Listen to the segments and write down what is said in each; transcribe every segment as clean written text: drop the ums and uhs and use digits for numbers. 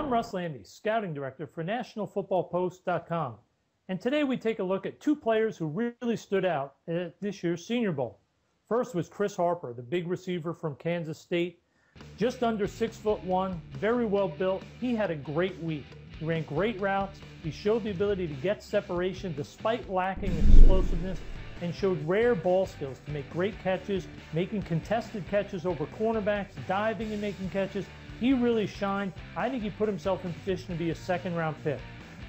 I'm Russ Landy, Scouting Director for NationalFootballPost.com. And today we take a look at two players who really stood out at this year's Senior Bowl. First was Chris Harper, the big receiver from Kansas State. Just under 6'1", very well built. He had a great week. He ran great routes. He showed the ability to get separation despite lacking explosiveness, and showed rare ball skills to make great catches, making contested catches over cornerbacks, diving and making catches. He really shined. I think he put himself in position to be a second-round pick.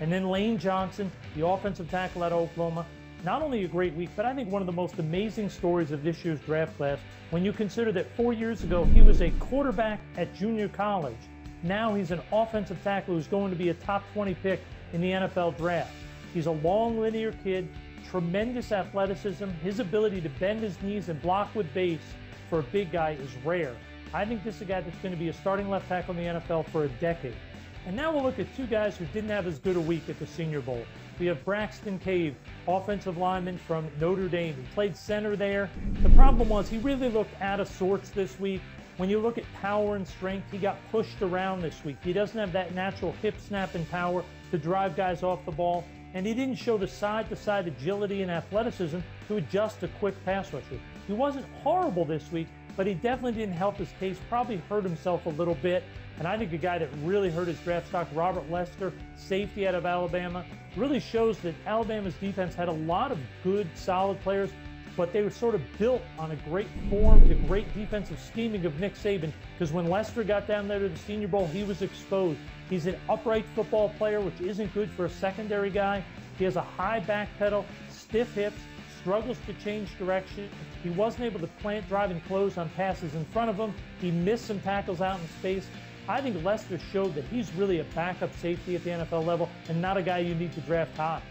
And then Lane Johnson, the offensive tackle out of Oklahoma, not only a great week, but I think one of the most amazing stories of this year's draft class when you consider that 4 years ago he was a quarterback at junior college. Now he's an offensive tackle who's going to be a top 20 pick in the NFL draft. He's a long linear kid, tremendous athleticism. His ability to bend his knees and block with base for a big guy is rare. I think this is a guy that's going to be a starting left tackle in the NFL for a decade. And now we'll look at two guys who didn't have as good a week at the Senior Bowl. We have Braxton Cave, offensive lineman from Notre Dame. He played center there. The problem was he really looked out of sorts this week. When you look at power and strength, he got pushed around this week. He doesn't have that natural hip snap and power to drive guys off the ball. And he didn't show the side-to-side agility and athleticism to adjust to quick pass rushers. He wasn't horrible this week, but he definitely didn't help his case, probably hurt himself a little bit. And I think a guy that really hurt his draft stock, Robert Lester, safety out of Alabama, really shows that Alabama's defense had a lot of good, solid players, but they were sort of built on a great form, the great defensive scheming of Nick Saban, because when Lester got down there to the Senior Bowl, he was exposed. He's an upright football player, which isn't good for a secondary guy. He has a high back pedal, stiff hips, struggles to change direction. He wasn't able to plant, drive, and close on passes in front of him. He missed some tackles out in space. I think Lester showed that he's really a backup safety at the NFL level and not a guy you need to draft high.